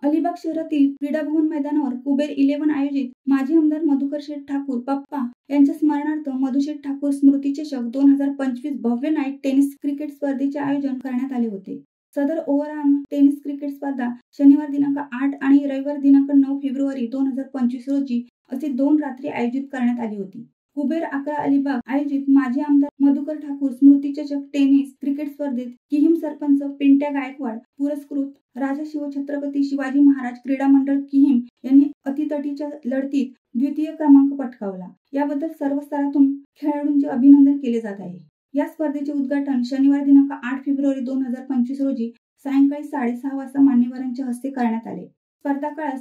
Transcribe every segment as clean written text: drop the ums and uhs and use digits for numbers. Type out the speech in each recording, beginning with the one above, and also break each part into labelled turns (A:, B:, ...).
A: अलिबाग शहरातील क्रीडा भवन मैदानावर कुबेर 11 आयोजित माजी आमदार मधुकर शेठ ठाकूर पप्पा यांच्या स्मरणार्थ मधुशेठ ठाकूर स्मृती चषक 2025 भव्य नाईट टेनिस क्रिकेट स्पर्धेचे आयोजन करण्यात आले होते। सदर ओव्हरऑल टेनिस क्रिकेट स्पर्धा शनिवार दिनांक 8 आणि रविवार दिनांक 9 फेब्रुवारी 2025 रोजी असे 2 रात्री आयोजित करण्यात आली होती। कुबेर 11 अलिबाग आयोजित माजी आमदार मधुकर ठाकूर स्मृती चषक टेनिस क्रिकेट स्पर्धेत किहीम सरपंच पिंट्या गायकवाड पुरस्कृत राजा शिवछत्रपती शिवाजी महाराज क्रीडा मंडळ किहीम यांनी अतितटीच्या लढतीत द्वितीय क्रमांक पटकावला। याबद्दल सर्व स्तरातून खेळाडूंचे अभिनंदन केले जात आहे। या स्पर्धेचे उद्घाटन शनिवार दिनांक 8 फेब्रुवारी 2025 रोजी सायंकाळी 6:30 वाजता मान्यवरांच्या हस्ते करण्यात आले। स्पर्धा काळात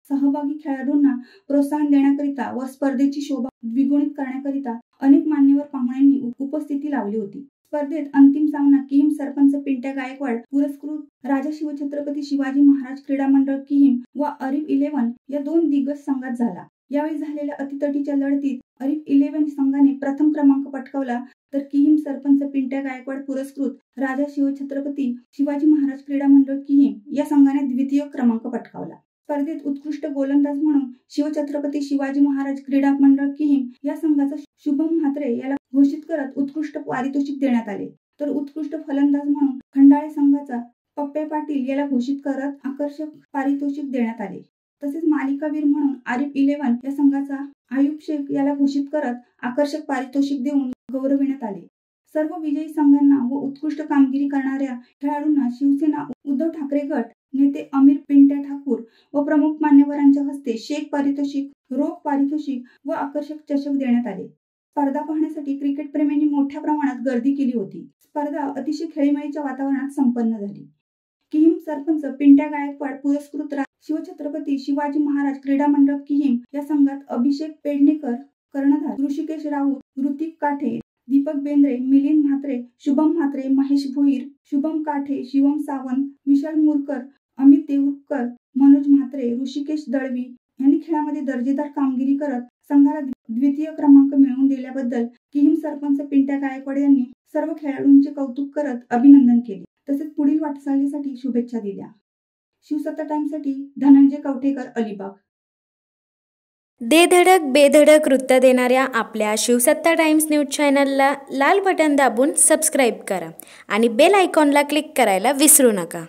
A: सहभागी खेळाडूंना प्रोत्साहन देण्याकरिता व स्पर्धेची शोभा द्विगुणित करण्याकरिता अनेक मान्यवर पाहुण्यांनी उपस्थिती लावली होती। स्पर्धेत अंतिम सामना किहीम सरपंच पिंट्या गायकवाड पुरस्कृत राजा शिवछत्रपती शिवाजी महाराज क्रीडा मंडळ किहीम व अरिफ 11 या 2 दिग्गज संघात झाला। यावेळी झालेल्या अतितटीच्या लढतीत अरिफ 11 संघाने प्रथम क्रमांक पटकावला तर किहीम सरपंच पिंट्या गायकवाड पुरस्कृत राजा शिवछत्रपती शिवाजी महाराज क्रीडा मंडळ किहीम या संघाने द्वितीय क्रमांक पटकावला। स्पर्धेत उत्कृष्ट गोलंदाज म्हणून शिवछत्रपती शिवाजी महाराज क्रीडा मंडळ किहीम या संघाचा शुभम म्हात्रे याला घोषित करत उत्कृष्ट पारितोषिक देण्यात आले, तर उत्कृष्ट फलंदाज म्हणून खंडाळे संघाचा पप्प्या पाटील याला घोषित करत आकर्षक पारितोषिक देण्यात आले। तसेच मालिकावीर म्हणून आरिफ 11 या संघाचा आयुब शेख याला घोषित करत आकर्षक पारितोषिक देऊन गौरविण्यात आले। सर्व विजयी संघांना व उत्कृष्ट कामगिरी करणाऱ्या खेळाडूंना शिवसेना उद्धव ठाकरे गट नेते अमीर पिंट्या ठाकूर व प्रमुख मान्यवरांच्या हस्ते शेख पारितोषिक, रोख पारितोषिक व आकर्षक चषक देण्यात आले। स्पर्धा पाहण्यासाठी क्रिकेट प्रेमींनी मोठ्या प्रमाणात गर्दी केली होती। स्पर्धा अतिशय खेळीमेळीच्या वातावरणात संपन्न झाली। किहीम सरपंच पिंट्या गायकवाड पुरस्कृत शिवछत्रपती शिवाजी महाराज क्रीडा मंडळ किहीम या संघात अभिषेक पेडणेकर, कर्णधार ऋषिकेश राऊत, ऋतिक काठे, दीपक बेंद्रे, मिलिंद म्हात्रे, शुभम म्हात्रे, महेश भोईर, शुभम काठे, शिवम सावंत, विशाल मुरकर, अमित देऊरकर, मनोज म्हात्रे, ऋषिकेश दळवी यांनी खेळामध्ये दर्जेदार कामगिरी करत संघाला द्वितीय क्रमांक मिळवून दिल्याबद्दल किहीम सरपंच पिंट्या गायकवाड यांनी सर्व खेळाडूंचे कौतुक करत अभिनंदन केले, तसेच पुढील वाटचालीसाठी शुभेच्छा दिल्या। शिवसत्ता टाइम्ससाठी धनंजय कवठेकर, अलिबाग।
B: दे धडक बेधडक वृत्त देणाऱ्या आपल्या शिवसत्ता टाइम्स न्यूज चॅनलला लाल बटन दाबून सबस्क्राईब करा आणि बेल आयकॉनला क्लिक करायला विसरू नका।